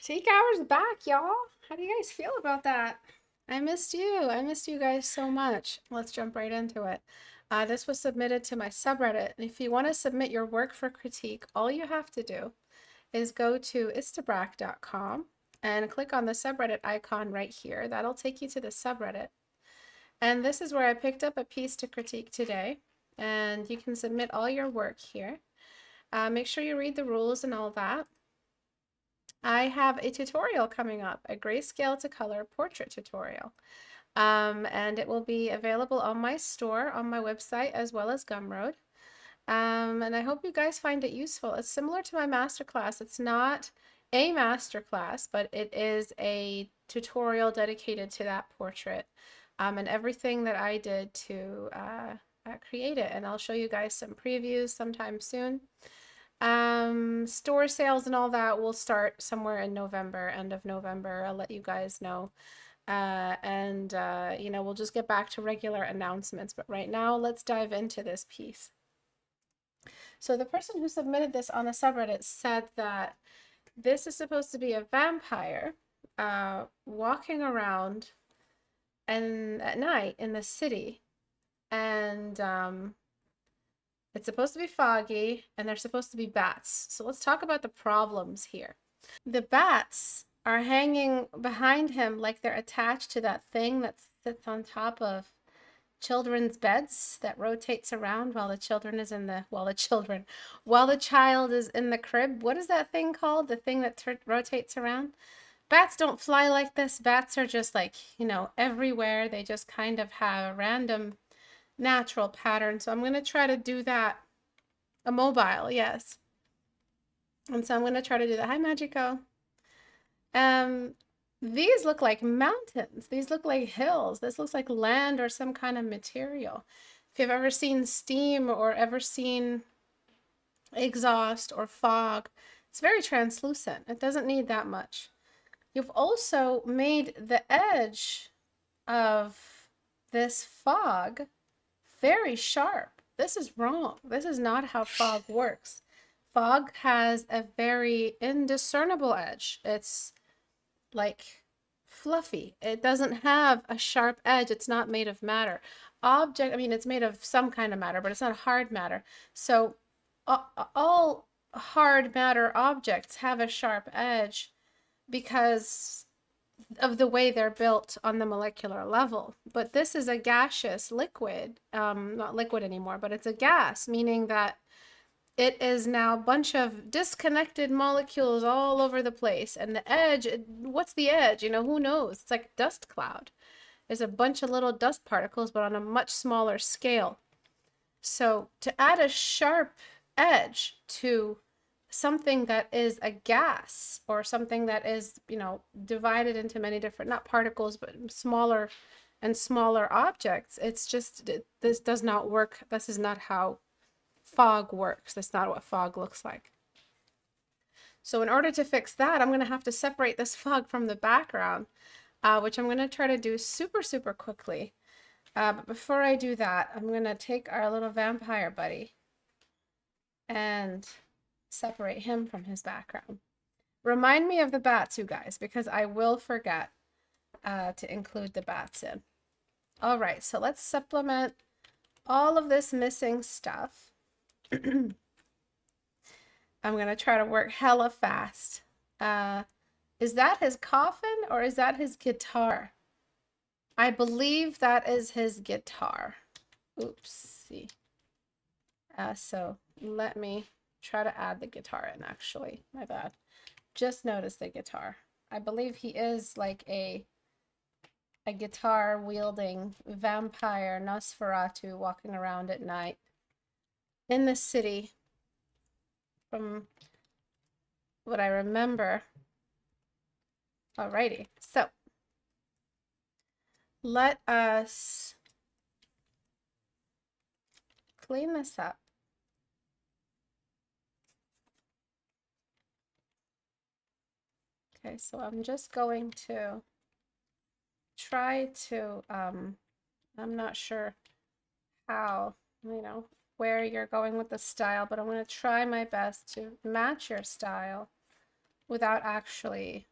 Critique Hour's back, y'all. How do you guys feel about that? I missed you. I missed you guys so much. Let's jump right into it. This was submitted to my subreddit. And if you want to submit your work for critique, all you have to do is go to istebrak.com and click on the subreddit icon right here. That'll take you to the subreddit. And this is where I picked up a piece to critique today. And you can submit all your work here. Make sure you read the rules and all that. I have a tutorial coming up, a grayscale to color portrait tutorial. And it will be available on my store, on my website, as well as Gumroad. And I hope you guys find it useful. It's similar to my masterclass. It's not a masterclass, but it is a tutorial dedicated to that portrait and everything that I did to create it. And I'll show you guys some previews sometime soon. Store sales and all that will start somewhere in November, end of November. I'll let you guys know. You know, we'll just get back to regular announcements. But right now, let's dive into this piece. So the person who submitted this on the subreddit said that this is supposed to be a vampire walking around and at night in the city. And it's supposed to be foggy, and they're supposed to be bats. So let's talk about the problems here. The bats are hanging behind him like they're attached to that thing that sits on top of children's beds that rotates around while the children is in the while the child is in the crib. What is that thing called? The thing that rotates around? Bats don't fly like this. Bats are just like, you know, everywhere. They just kind of have a random natural pattern. So I'm going to try to do that. A mobile, yes. And so I'm going to try to do that. Hi, Magico. These look like mountains. These look like hills. This looks like land or some kind of material. If you've ever seen steam or ever seen exhaust or fog, it's very translucent. It doesn't need that much. You've also made the edge of this fog very sharp. This is wrong. This is not how fog works. Fog has a very indiscernible edge. It's like fluffy. It doesn't have a sharp edge. It's not made of matter. I mean, it's made of some kind of matter, but it's not hard matter. So all hard matter objects have a sharp edge because of the way they're built on the molecular level. But this is a gaseous liquid, not liquid anymore, but it's a gas, meaning that it is now a bunch of disconnected molecules all over the place. And the edge, what's the edge? You know, who knows? It's like a dust cloud. There's a bunch of little dust particles, but on a much smaller scale. So to add a sharp edge to something that is a gas or something that is, you know, divided into many different, not particles, but smaller and smaller objects, it's just, this does not work. This is not how fog works. That's not what fog looks like. So in order to fix that, I'm going to have to separate this fog from the background, which I'm going to try to do super, super quickly. But before I do that, I'm going to take our little vampire buddy and separate him from his background. Remind me of the bats, you guys, because I will forget to include the bats in. All right, so let's supplement all of this missing stuff. I'm going to try to work hella fast. Is that his coffin or is that his guitar? I believe that is his guitar. Oopsie. So let me try to add the guitar in, actually. My bad. Just noticed the guitar. I believe he is like a guitar wielding vampire Nosferatu walking around at night in the city, from what I remember. Alrighty, so let us clean this up. Okay, so I'm just going to try to, I'm not sure how, you know, where you're going with the style, but I'm going to try my best to match your style without actually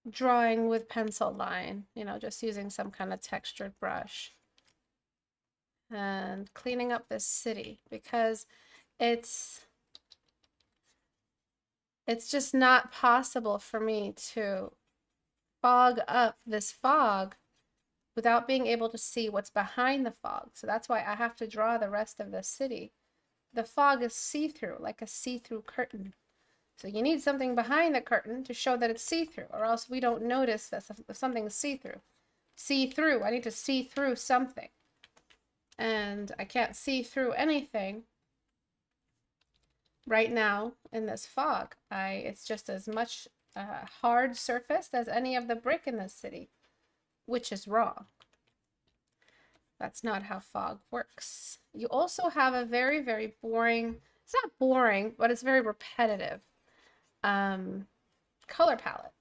drawing with pencil line, you know, just using some kind of textured brush and cleaning up this city because it's just not possible for me to fog up this fog without being able to see what's behind the fog. So that's why I have to draw the rest of the city. The fog is see-through, like a see-through curtain. So you need something behind the curtain to show that it's see-through, or else we don't notice that something's see-through. See-through, I need to see through something. And I can't see through anything right now in this fog. It's just as much hard surfaced as any of the brick in this city, which is wrong. That's not how fog works. You also have a very, very boring, it's not boring, but it's very repetitive color palette.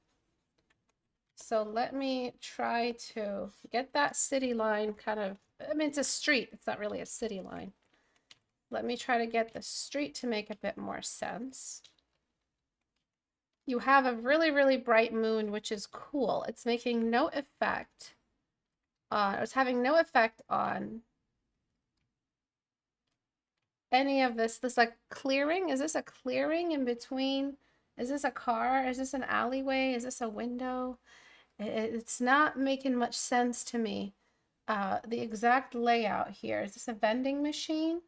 So let me try to get that city line kind of, I mean, it's a street. It's not really a city line. Let me try to get the street to make a bit more sense. You have a really, really bright moon, which is cool. It's making no effect on, it's having no effect on any of this. This like clearing, is this a clearing in between? Is this a car? Is this an alleyway? Is this a window? It's not making much sense to me. The exact layout here. Is this a vending machine?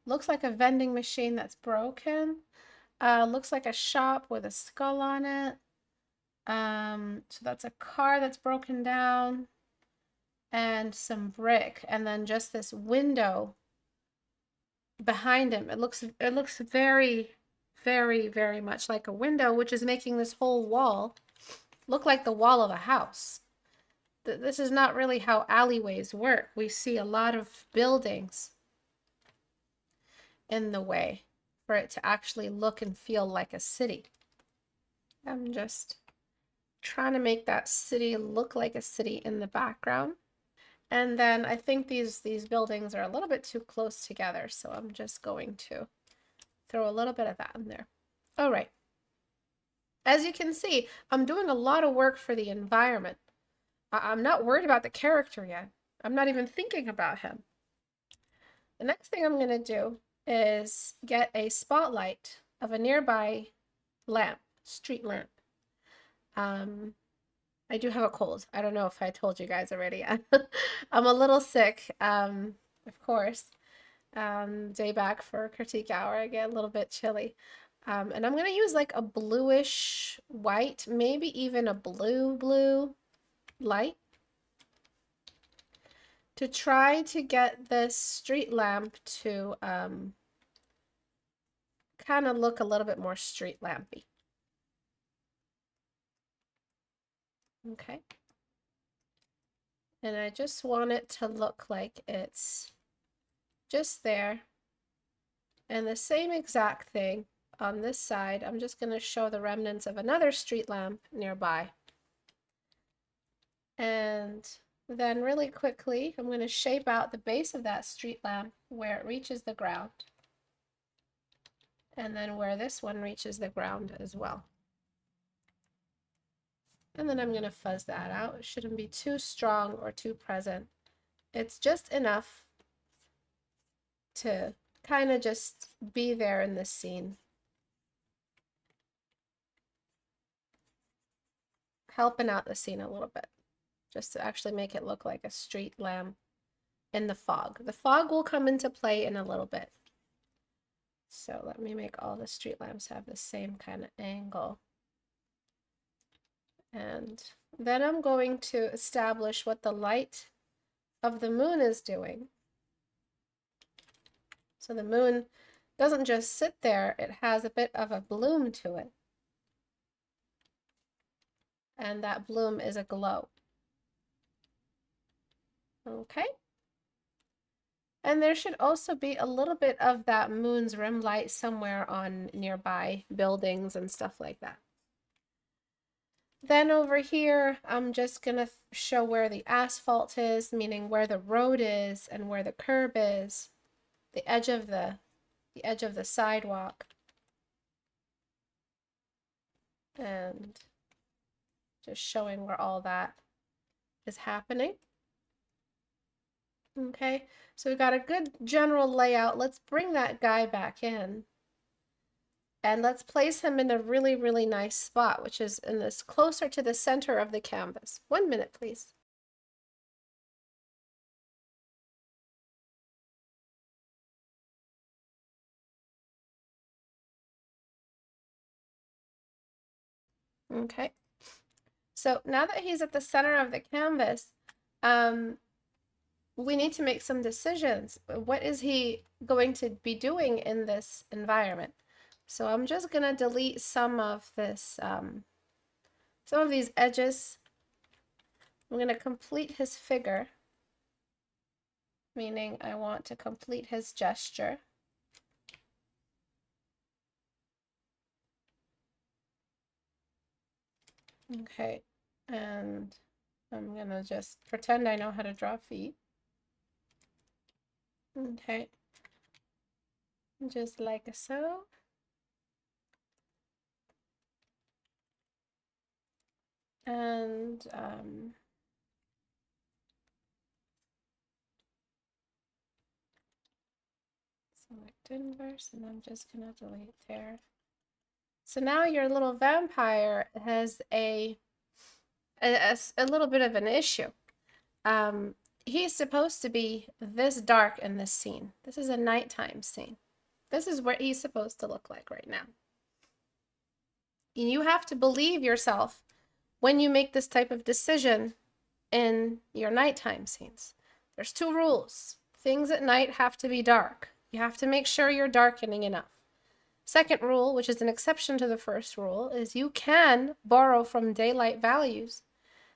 Looks like a vending machine that's broken. Looks like a shop with a skull on it. So that's a car that's broken down and some brick, and then just this window behind him. It looks very, very, very much like a window, which is making this whole wall look like the wall of a house. This is not really how alleyways work. We see a lot of buildings in the way for it to actually look and feel like a city. I'm just trying to make that city look like a city in the background. And then I think these buildings are a little bit too close together, so I'm just going to throw a little bit of that in there. All right. As you can see, I'm doing a lot of work for the environment. I'm not worried about the character yet. I'm not even thinking about him. The next thing I'm going to do is get a spotlight of a nearby lamp, street lamp. I do have a cold. I don't know if I told you guys already. I'm a little sick, of course. Day back for critique hour, I get a little bit chilly. And I'm going to use like a bluish white, maybe even a blue light to try to get this street lamp to kind of look a little bit more street lampy. Okay. And I just want it to look like it's just there. And the same exact thing on this side. I'm just going to show the remnants of another street lamp nearby. And then really quickly, I'm going to shape out the base of that street lamp where it reaches the ground. And then where this one reaches the ground as well. And then I'm going to fuzz that out. It shouldn't be too strong or too present. It's just enough to kind of just be there in this scene. Helping out the scene a little bit. Just to actually make it look like a street lamp in the fog. The fog will come into play in a little bit. So let me make all the street lamps have the same kind of angle. And then I'm going to establish what the light of the moon is doing. So the moon doesn't just sit there, it has a bit of a bloom to it. And that bloom is a glow. Okay. And there should also be a little bit of that moon's rim light somewhere on nearby buildings and stuff like that. Then over here, I'm just going to show where the asphalt is, meaning where the road is and where the curb is, the edge of the sidewalk. and just showing where all that is happening. Okay, so we got a good general layout. Let's bring that guy back in. And let's place him in a really, really nice spot, which is in this closer to the center of the canvas. 1 minute, please. Okay. So now that he's at the center of the canvas, we need to make some decisions. What is he going to be doing in this environment? So I'm just gonna delete some of this, some of these edges. I'm gonna complete his figure, meaning I want to complete his gesture. Okay, and I'm gonna just pretend I know how to draw feet. Okay, just like so. And select inverse, and I'm just gonna delete there. So now your little vampire has a little bit of an issue. He's supposed to be this dark in this scene. This is a nighttime scene. This is what he's supposed to look like right now. You have to believe yourself when you make this type of decision in your nighttime scenes. There's 2 rules. Things at night have to be dark. You have to make sure you're darkening enough. Second rule, which is an exception to the first rule, is you can borrow from daylight values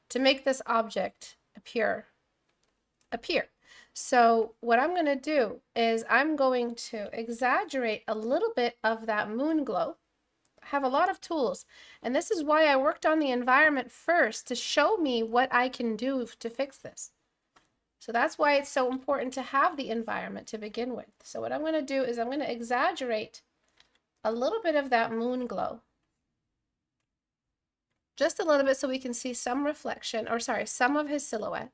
to make this object appear. So what I'm going to do is I'm going to exaggerate a little bit of that moon glow. I have a lot of tools, and this is why I worked on the environment first, to show me what I can do to fix this. So that's why it's so important to have the environment to begin with. So what I'm going to do is I'm going to exaggerate a little bit of that moon glow. Just a little bit, so we can see some reflection, or sorry, some of his silhouette.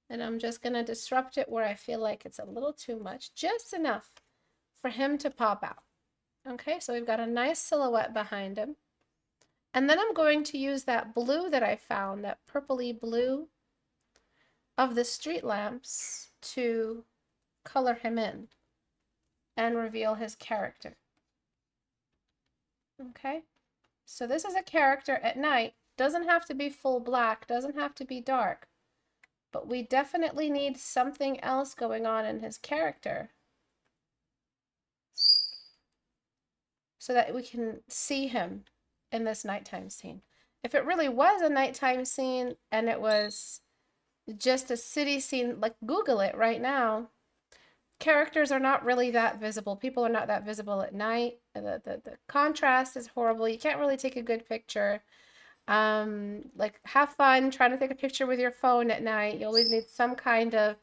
And I'm just going to disrupt it where I feel like it's a little too much, just enough for him to pop out. Okay, so we've got a nice silhouette behind him. And then I'm going to use that blue that I found, that purpley blue of the street lamps, to color him in and reveal his character. Okay, so this is a character at night. Doesn't have to be full black, doesn't have to be dark, but we definitely need something else going on in his character so that we can see him in this nighttime scene. If it really was a nighttime scene and it was just a city scene, like Google it right now, characters are not really that visible. People are not that visible at night. The contrast is horrible. You can't really take a good picture. Like, have fun trying to take a picture with your phone at night. You always need some kind of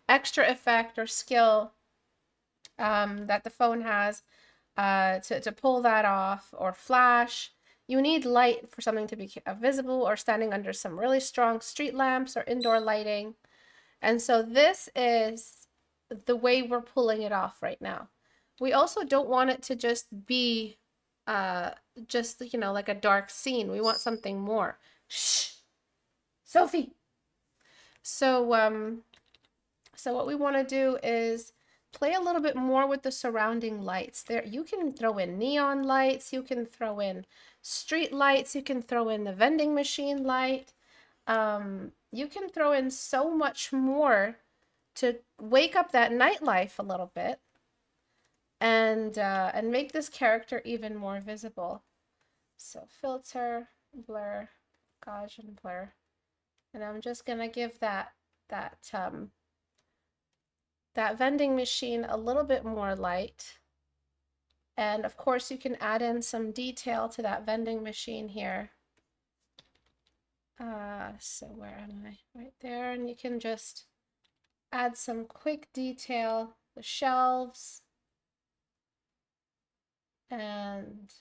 extra effect or skill that the phone has to pull that off, or flash. You need light for something to be visible, or standing under some really strong street lamps or indoor lighting. And so this is the way we're pulling it off right now. We also don't want it to just be just, you know, like a dark scene. We want something more. Shh, Sophie. So so what we want to do is play a little bit more with the surrounding lights. There, you can throw in neon lights, you can throw in street lights, you can throw in the vending machine light. You can throw in so much more to wake up that nightlife a little bit, and make this character even more visible. So filter, blur, Gaussian blur, and I'm just gonna give that vending machine a little bit more light. And of course you can add in some detail to that vending machine here. So where am I? Right there. And you can just add some quick detail, the shelves, and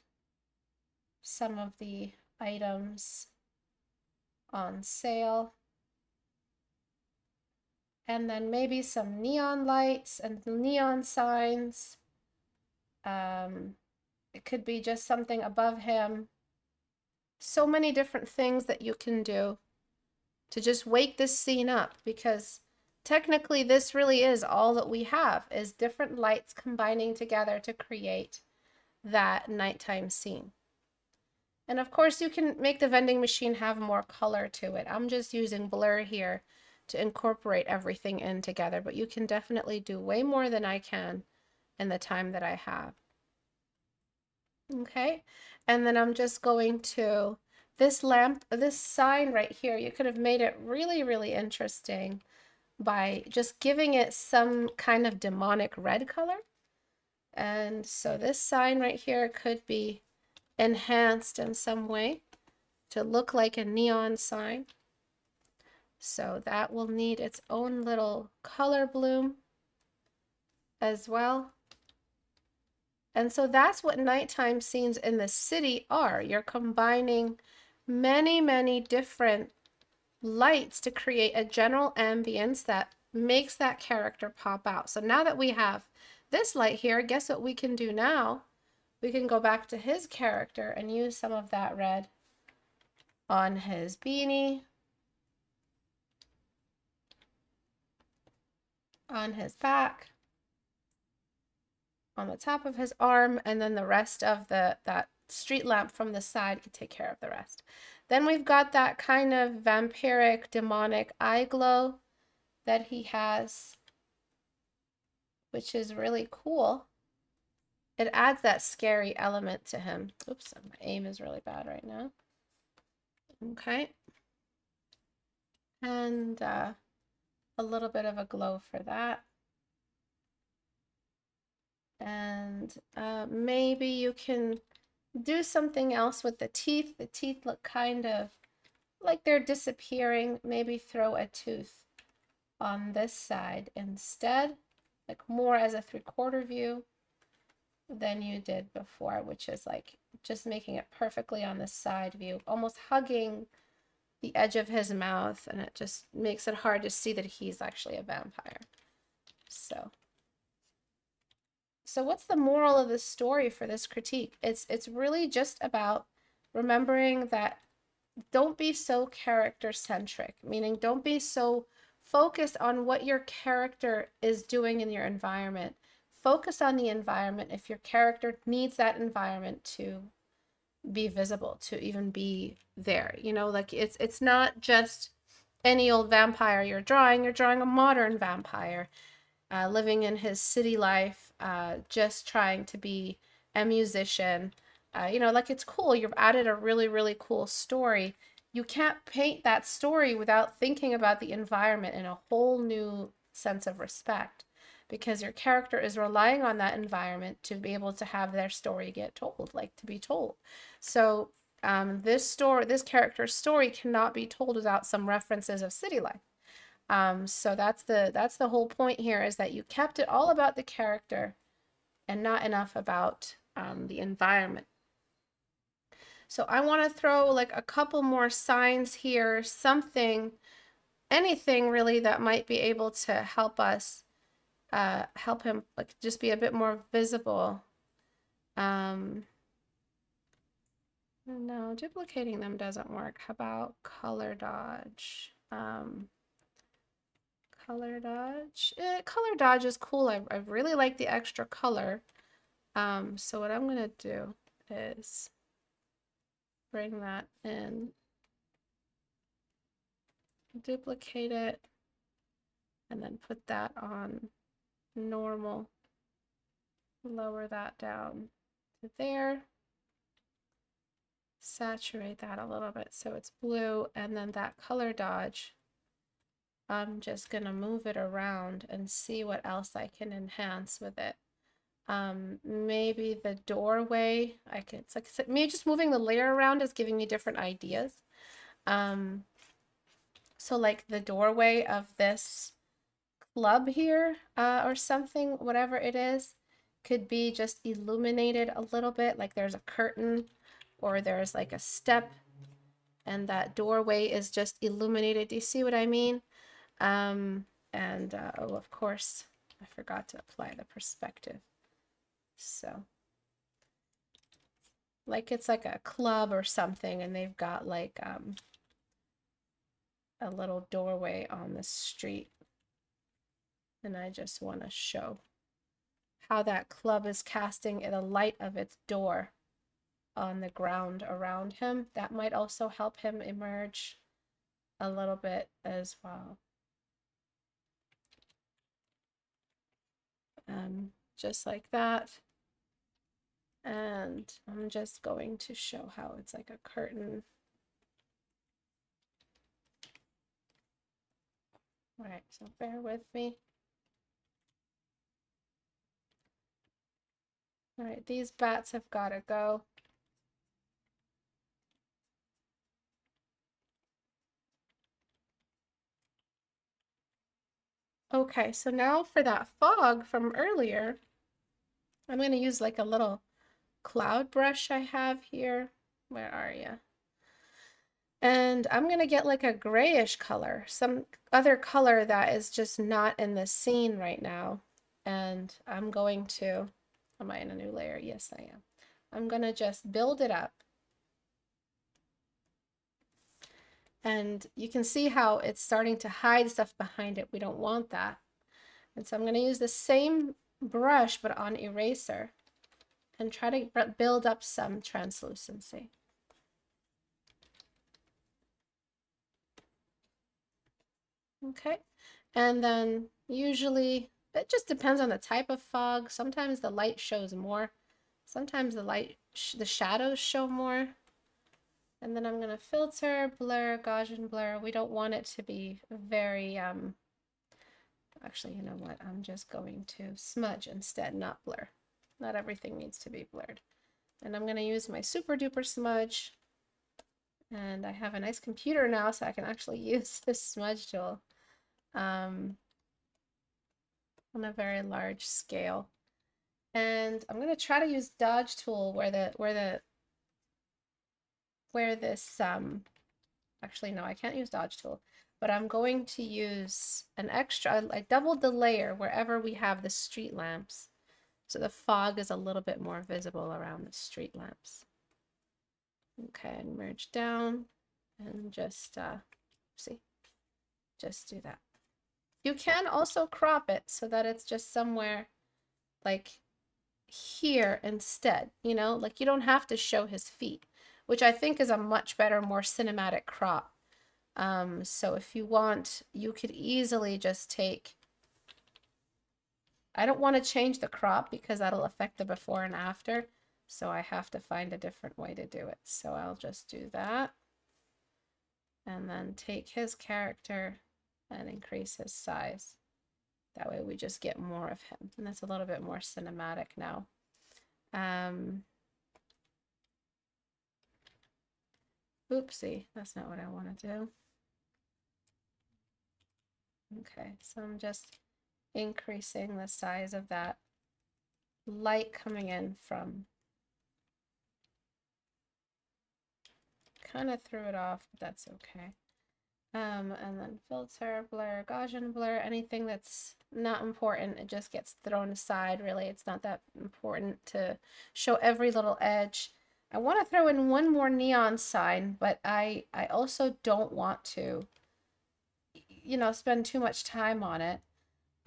some of the items on sale. And then maybe some neon lights and neon signs. It could be just something above him. So many different things that you can do to just wake this scene up, because technically this really is all that we have, is different lights combining together to create that nighttime scene. And of course you can make the vending machine have more color to it. I'm just using blur here to incorporate everything in together, but you can definitely do way more than I can in the time that I have. Okay, and then I'm just going to, this lamp, this sign right here, you could have made it really, really interesting by just giving it some kind of demonic red color. And so this sign right here could be enhanced in some way to look like a neon sign. So that will need its own little color bloom as well. And so that's what nighttime scenes in the city are. You're combining many, many different lights to create a general ambience that makes that character pop out. So now that we have this light here, guess what we can do now? We can go back to his character and use some of that red on his beanie, on his back, on the top of his arm, and then the rest of that street lamp from the side could take care of the rest. Then we've got that kind of vampiric, demonic eye glow that he has, which is really cool. It adds that scary element to him. Oops, my aim is really bad right now. Okay. And a little bit of a glow for that. And maybe you can do something else with the teeth. The teeth look kind of like they're disappearing. Maybe throw a tooth on this side instead, like more as a 3/4 view than you did before, which is like just making it perfectly on the side view, almost hugging the edge of his mouth, and it just makes it hard to see that he's actually a vampire. So what's the moral of the story for this critique? It's really just about remembering that don't be so character centric, meaning don't be so focused on what your character is doing in your environment. Focus on the environment if your character needs that environment to be visible, to even be there. You know, like it's not just any old vampire you're drawing a modern vampire living in his city life, just trying to be a musician. You know, like it's cool. You've added a really, really cool story. You can't paint that story without thinking about the environment in a whole new sense of respect, because your character is relying on that environment to be able to have their story get told, like to be told. So this character's story cannot be told without some references of city life. So that's the whole point here, is that you kept it all about the character and not enough about the environment. So I want to throw like a couple more signs here, something, anything really that might be able to help us, help him like just be a bit more visible. No, duplicating them doesn't work. How about color dodge? Color dodge. Color dodge is cool. I really like the extra color. So what I'm gonna do is bring that in, duplicate it, and then put that on normal. Lower that down to there. Saturate that a little bit so it's blue, and then that color dodge, I'm just gonna move it around and see what else I can enhance with it. Maybe the doorway, it's like maybe just moving the layer around is giving me different ideas. So like the doorway of this club here, or something, whatever it is, could be just illuminated a little bit, like there's a curtain or there's like a step and that doorway is just illuminated. Do you see what I mean? Oh, of course, I forgot to apply the perspective. So like it's like a club or something, and they've got like a little doorway on the street. And I just want to show how that club is casting the light of its door on the ground around him. That might also help him emerge a little bit as well. Just like that. And I'm just going to show how it's like a curtain. All right, so bear with me. All right, these bats have got to go. Okay, so now for that fog from earlier, I'm going to use like a little cloud brush I have here. Where are you? And I'm going to get like a grayish color, some other color that is just not in the scene right now. And I'm going to, am I in a new layer? Yes, I am. I'm going to just build it up. And you can see how it's starting to hide stuff behind it. We don't want that. And so I'm going to use the same brush, but on eraser, and try to build up some translucency. Okay, and then usually it just depends on the type of fog. Sometimes the light shows more. Sometimes the shadows show more. And then I'm going to filter, blur, Gaussian blur. We don't want it to be very, actually, you know what? I'm just going to smudge instead, not blur. Not everything needs to be blurred. And I'm going to use my super duper smudge. And I have a nice computer now, so I can actually use this smudge tool on a very large scale. And I'm going to try to use dodge tool where this actually no, I can't use dodge tool, but I'm going to use an extra. I doubled the layer wherever we have the street lamps, so the fog is a little bit more visible around the street lamps. Okay, and merge down and just see, just do that. You can also crop it so that it's just somewhere like here instead, you know, like you don't have to show his feet, which I think is a much better, more cinematic crop. So if you want, you could easily just take, I don't want to change the crop because that'll affect the before and after. So I have to find a different way to do it. So I'll just do that. And then take his character and increase his size. That way we just get more of him. And that's a little bit more cinematic now. Oopsie, that's not what I want to do. Okay, so I'm just increasing the size of that light coming in from, kind of threw it off, but that's okay. And then filter, blur, Gaussian blur, anything that's not important, it just gets thrown aside. Really, it's not that important to show every little edge. I want to throw in one more neon sign, but I also don't want to, you know, spend too much time on it.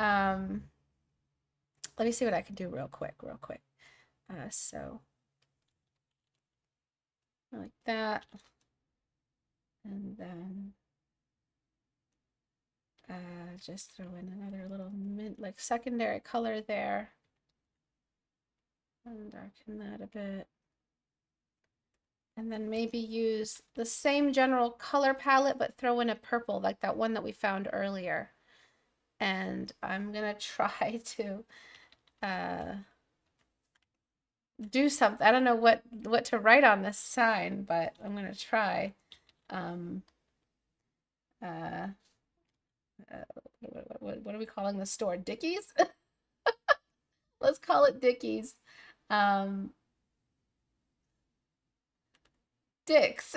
Let me see what I can do real quick. So like that, and then just throw in another little like secondary color there, and darken that a bit, and then maybe use the same general color palette but throw in a purple like that one that we found earlier. And I'm gonna try to do something. I don't know what to write on this sign, but I'm gonna try. What are we calling the store? Dickies? Let's call it Dickies. sticks.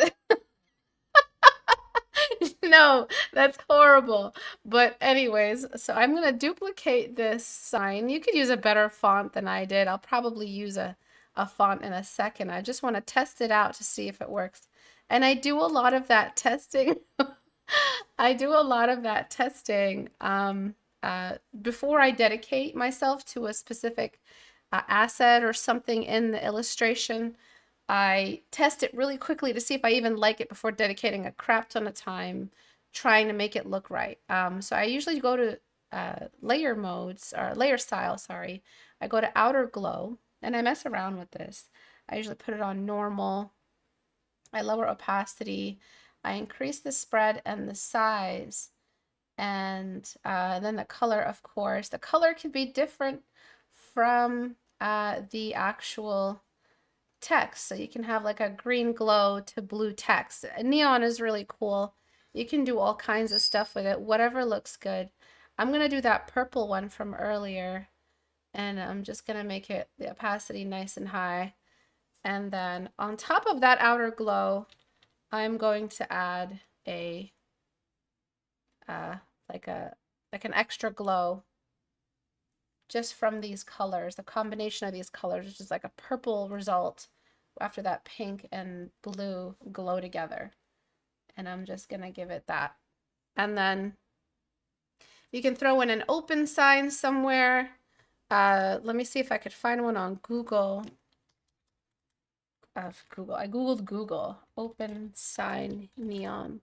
No, that's horrible. But anyways, so I'm gonna duplicate this sign. You could use a better font than I did. I'll probably use a font in a second. I just want to test it out to see if it works. And I do a lot of that testing. I do a lot of that testing before I dedicate myself to a specific asset or something in the illustration. I test it really quickly to see if I even like it before dedicating a crap ton of time trying to make it look right. So I usually go to layer modes or layer style, sorry. I go to outer glow and I mess around with this. I usually put it on normal. I lower opacity. I increase the spread and the size. And then the color, of course. The color can be different from the actual text. So you can have like a green glow to blue text. Neon is really cool. You can do all kinds of stuff with it, whatever looks good. I'm going to do that purple one from earlier, and I'm just going to make it the opacity nice and high. And then on top of that outer glow, I'm going to add a like an extra glow just from these colors, the combination of these colors, which is like a purple result after that pink and blue glow together. And I'm just gonna give it that. And then you can throw in an open sign somewhere. Let me see if I could find one on Google. I Googled Google, open sign neon.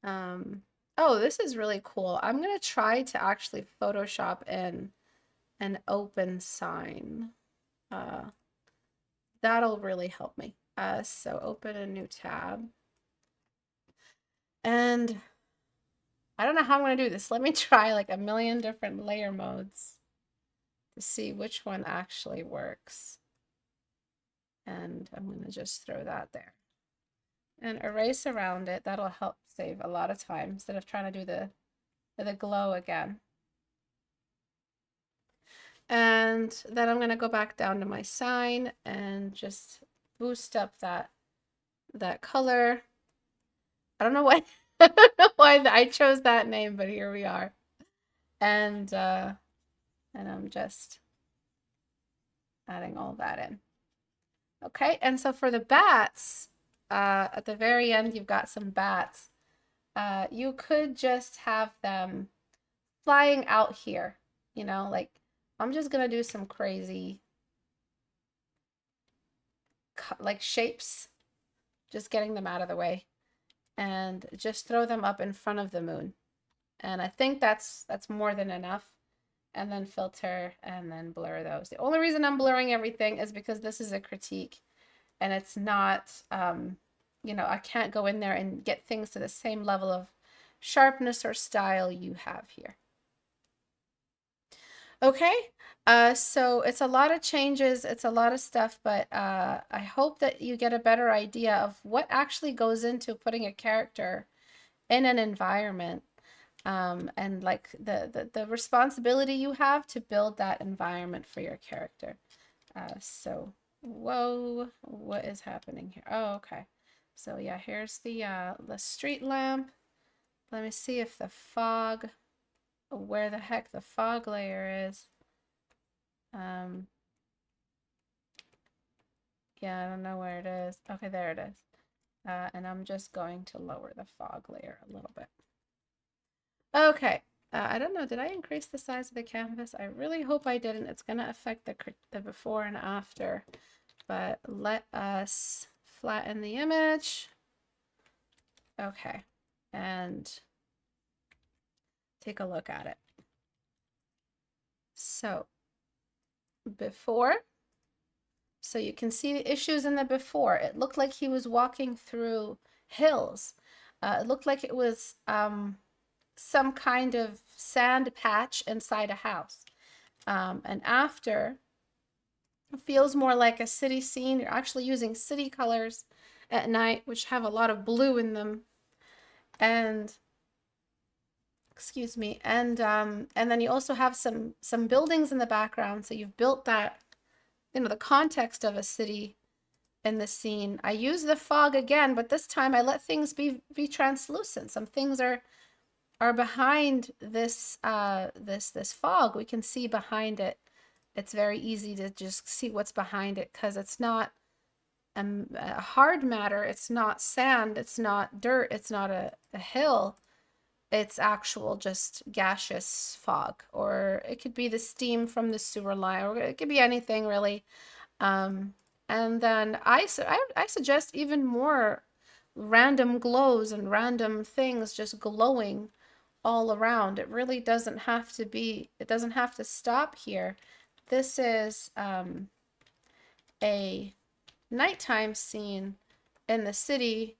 Oh, this is really cool. I'm gonna try to actually Photoshop in an open sign. That'll really help me. So open a new tab. And I don't know how I'm going to do this. Let me try like a million different layer modes to see which one actually works. And I'm going to just throw that there. And erase around it. That'll help save a lot of time instead of trying to do the glow again. And then I'm going to go back down to my sign and just boost up that color. I don't know why I don't know why I chose that name, but here we are. And I'm just adding all that in. Okay, and so for the bats, at the very end you've got some bats. You could just have them flying out here, you know, like I'm just gonna do some crazy like shapes, just getting them out of the way, and just throw them up in front of the moon. And I think that's more than enough. And then filter and then blur those. The only reason I'm blurring everything is because this is a critique and it's not, you know, I can't go in there and get things to the same level of sharpness or style you have here. Okay, so it's a lot of changes, it's a lot of stuff, but I hope that you get a better idea of what actually goes into putting a character in an environment, and like the responsibility you have to build that environment for your character. So, whoa, what is happening here? Oh, okay. So yeah, here's the street lamp. Let me see if the fog, where the heck the fog layer is. Yeah, I don't know where it is. Okay, there it is. And I'm just going to lower the fog layer a little bit. Okay, I don't know, did I increase the size of the canvas? I really hope I didn't. It's going to affect the before and after, but let us flatten the image. Okay, and take a look at it. So before, so you can see the issues in the before. It looked like he was walking through hills. It looked like it was some kind of sand patch inside a house. And after, it feels more like a city scene. You're actually using city colors at night, which have a lot of blue in them. And excuse me, and then you also have some buildings in the background. So you've built that, you know, the context of a city in the scene. I use the fog again, but this time I let things be translucent. Some things are behind this this fog. We can see behind it. It's very easy to just see what's behind it because it's not hard matter. It's not sand. It's not dirt. It's not a hill. It's actual just gaseous fog, or it could be the steam from the sewer line, or it could be anything really. Um, and then I suggest even more random glows and random things just glowing all around. It really doesn't have to be, it doesn't have to stop here. This is a nighttime scene in the city.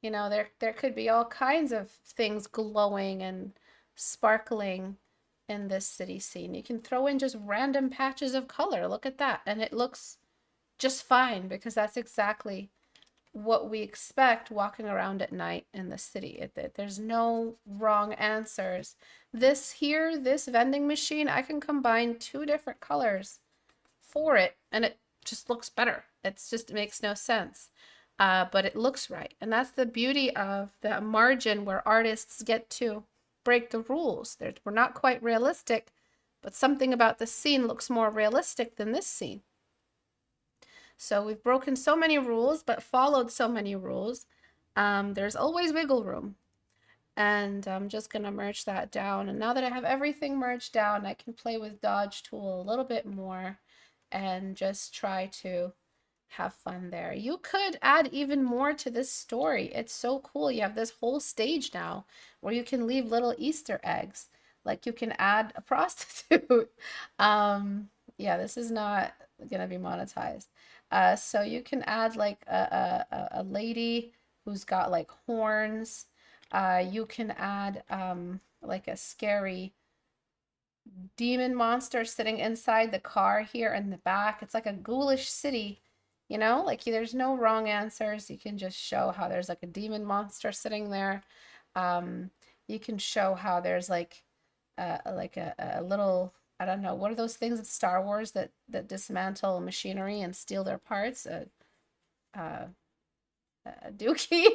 You know, there could be all kinds of things glowing and sparkling in this city scene. You can throw in just random patches of color. Look at that. And it looks just fine because that's exactly what we expect walking around at night in the city. There's no wrong answers. This here, this vending machine, I can combine two different colors for it and it just looks better. It's just, it makes no sense. But it looks right. And that's the beauty of the margin where artists get to break the rules. We're not quite realistic, but something about the scene looks more realistic than this scene. So we've broken so many rules, but followed so many rules. There's always wiggle room. And I'm just going to merge that down. And now that I have everything merged down, I can play with Dodge Tool a little bit more and just try to have fun there. You could add even more to this story. It's so cool. You have this whole stage now where you can leave little Easter eggs. Like you can add a prostitute. Yeah, this is not gonna be monetized. So you can add like a lady who's got like horns. You can add like a scary demon monster sitting inside the car here in the back. It's like a ghoulish city, you know, like there's no wrong answers. You can just show how there's like a demon monster sitting there. You can show how there's like a little, I don't know, what are those things in Star Wars that dismantle machinery and steal their parts? A dookie?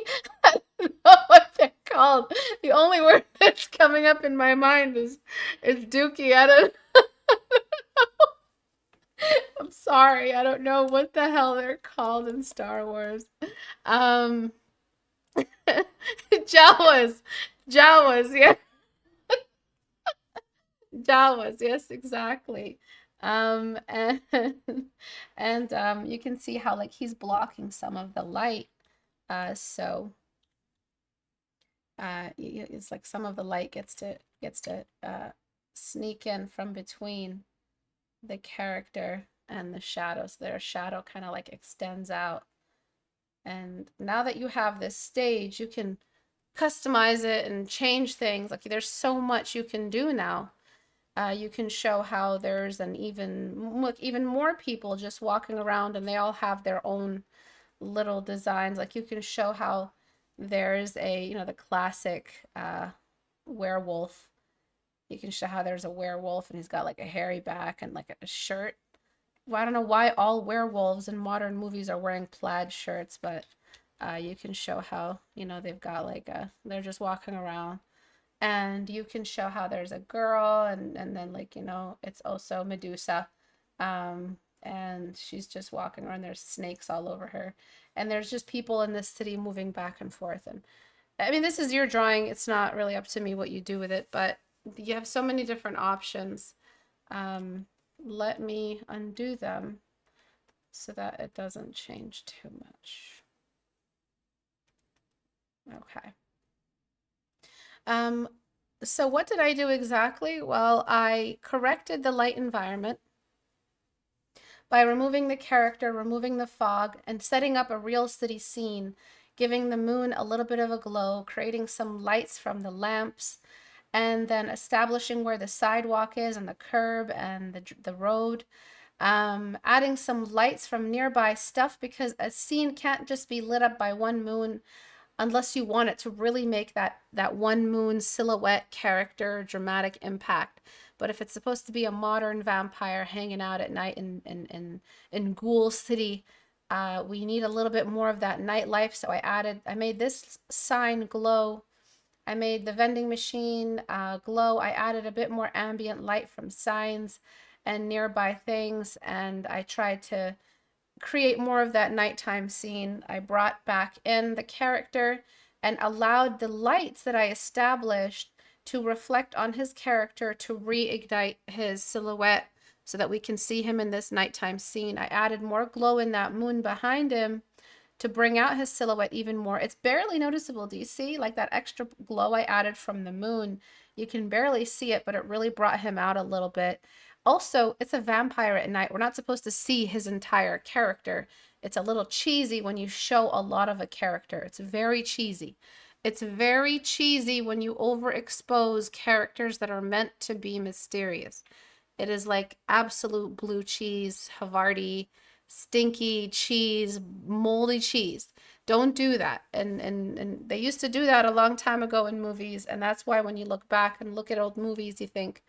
I don't know what they're called. The only word that's coming up in my mind is dookie. I don't. I'm sorry. I don't know what the hell they're called in Star Wars. Um, Jawas. Jawas. Yeah. Jawas, yes, exactly. And and you can see how like he's blocking some of the light. So it's like some of the light gets to sneak in from between the character and the shadow. So their shadow kind of like extends out. And now that you have this stage, you can customize it and change things. Like there's so much you can do now. You can show how there's an even more people just walking around and they all have their own little designs. Like you can show how there's a, you know, the classic werewolf. You can show how there's a werewolf and he's got like a hairy back and like a shirt. Well, I don't know why all werewolves in modern movies are wearing plaid shirts, but you can show how, you know, they've got like they're just walking around. And you can show how there's a girl and then like, you know, it's also Medusa. And she's just walking around. There's snakes all over her. And there's just people in this city moving back and forth. And I mean, this is your drawing. It's not really up to me what you do with it, but you have so many different options. Let me undo them so that it doesn't change too much. Okay. So what did I do exactly? Well, I corrected the light environment by removing the character, removing the fog, and setting up a real city scene, giving the moon a little bit of a glow, creating some lights from the lamps, and then establishing where the sidewalk is and the curb and the road. Adding some lights from nearby stuff because a scene can't just be lit up by one moon unless you want it to really make that one moon silhouette character dramatic impact. But if it's supposed to be a modern vampire hanging out at night in Ghoul City, We need a little bit more of that nightlife, so I made this sign glow. I made the vending machine glow. I added a bit more ambient light from signs and nearby things, and I tried to create more of that nighttime scene. I brought back in the character and allowed the lights that I established to reflect on his character to reignite his silhouette so that we can see him in this nighttime scene. I added more glow in that moon behind him to bring out his silhouette even more. It's barely noticeable. Do you see like that extra glow I added from the moon? You can barely see it, but it really brought him out a little bit. Also, it's a vampire at night. We're not supposed to see his entire character. It's a little cheesy when you show a lot of a character. It's very cheesy. It's very cheesy when you overexpose characters that are meant to be mysterious. It is like absolute blue cheese, Havarti, stinky cheese, moldy cheese. Don't do that. And they used to do that a long time ago in movies, and that's why when you look back and look at old movies, you think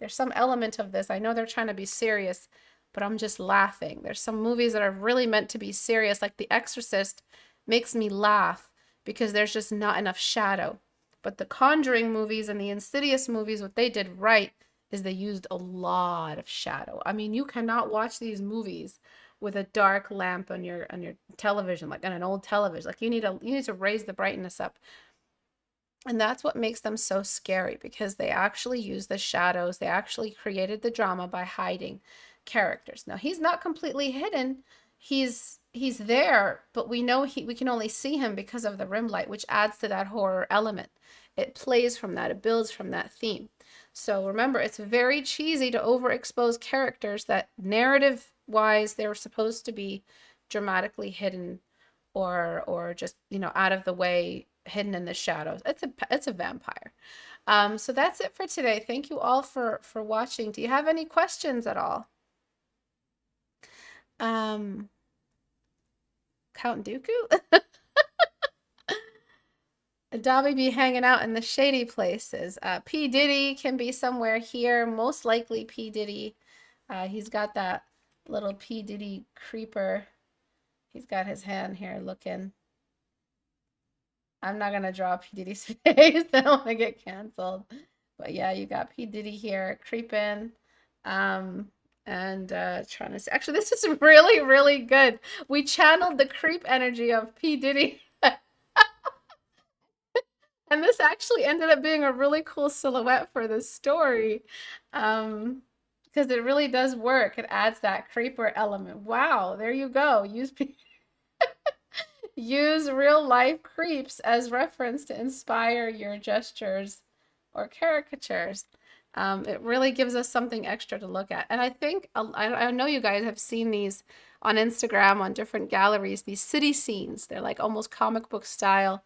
there's some element of this. I know they're trying to be serious, but I'm just laughing. There's some movies that are really meant to be serious, like The Exorcist makes me laugh because there's just not enough shadow. But the Conjuring movies and the Insidious movies, what they did right is they used a lot of shadow. I mean, you cannot watch these movies with a dark lamp on your television, like on an old television. Like you need to raise the brightness up. And that's what makes them so scary, because they actually use the shadows. They actually created the drama by hiding characters. Now, he's not completely hidden. He's there, but we know we can only see him because of the rim light, which adds to that horror element. It plays from that. It builds from that theme. So remember, it's very cheesy to overexpose characters that narrative-wise they're supposed to be dramatically hidden or just, out of the way, hidden in the shadows. It's a vampire. So that's it for today. Thank you all for watching. Do you have any questions at all? Count Dooku? Dobby be hanging out in the shady places. P. Diddy can be somewhere here. Most likely P. Diddy. He's got that little P. Diddy creeper. He's got his hand here looking. I'm not going to draw P. Diddy's face. I don't want to get canceled. But yeah, you got P. Diddy here creeping. And trying to see. Actually, this is really, really good. We channeled the creep energy of P. Diddy. And this actually ended up being a really cool silhouette for this story. Because it really does work. It adds that creeper element. Wow, there you go. Use real life creeps as reference to inspire your gestures or caricatures. It really gives us something extra to look at. And I think, I know you guys have seen these on Instagram, on different galleries, these city scenes. They're like almost comic book style,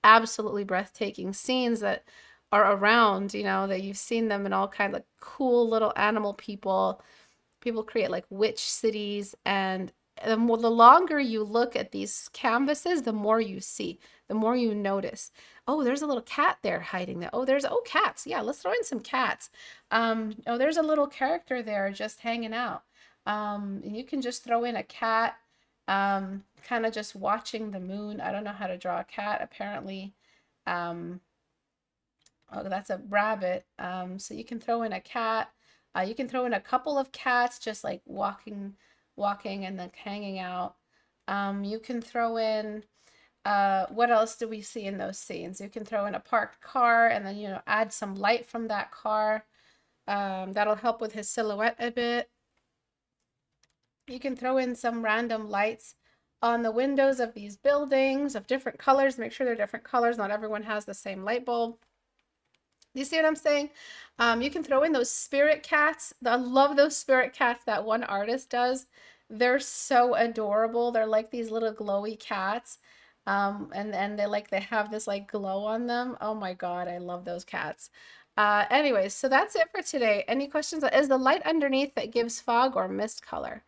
absolutely breathtaking scenes that are around, that you've seen them in all kinds of cool little animal people. People create like witch cities, and the longer you look at these canvases, the more you see, the more you notice. Oh, there's a little cat there hiding there. Oh, cats. Yeah, let's throw in some cats. Oh, there's a little character there just hanging out. You can just throw in a cat, kind of just watching the moon. I don't know how to draw a cat, apparently. Oh, that's a rabbit. So you can throw in a cat. You can throw in a couple of cats just like walking and then hanging out. You can throw in, what else do we see in those scenes? You can throw in a parked car and then, add some light from that car. That'll help with his silhouette a bit. You can throw in some random lights on the windows of these buildings of different colors. Make sure they're different colors. Not everyone has the same light bulb. Do you see what I'm saying? You can throw in those spirit cats. I love those spirit cats that one artist does. They're so adorable. They're like these little glowy cats. And they have this like glow on them. Oh my God, I love those cats. Anyways, so that's it for today. Any questions? Is the light underneath that gives fog or mist color?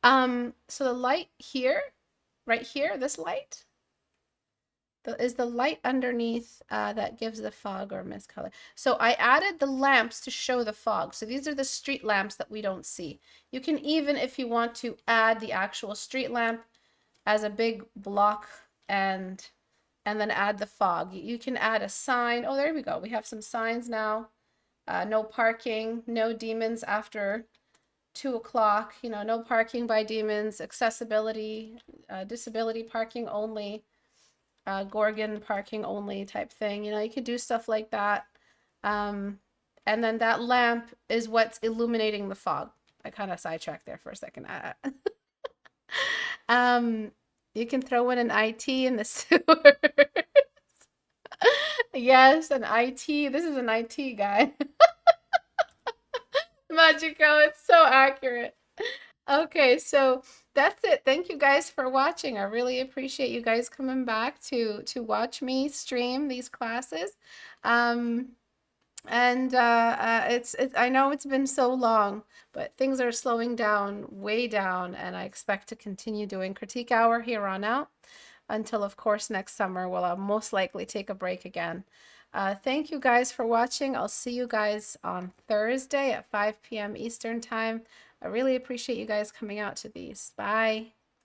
So the light here, right here, this light, is the light underneath that gives the fog or mist color. So I added the lamps to show the fog. So these are the street lamps that we don't see. You can even, if you want to, add the actual street lamp as a big block, and then add the fog. You can add a sign. Oh, there we go. We have some signs now. No parking, no demons after 2 o'clock, no parking by demons, accessibility, disability parking only, Gorgon parking only type thing. You could do stuff like that. And then that lamp is what's illuminating the fog. I kind of sidetracked there for a second. Um, you can throw in an IT in the sewer. Yes, an IT. This is an IT guy. Magico, it's so accurate. Okay, so that's it. Thank you guys for watching. I really appreciate you guys coming back to watch me stream these classes. Um, and it's I know it's been so long, but things are slowing down, way down, and I expect to continue doing Critique Hour here on out until, of course, next summer. Well, I'll most likely take a break again. Thank you guys for watching. I'll see you guys on Thursday at 5 p.m. Eastern Time. I really appreciate you guys coming out to these. Bye.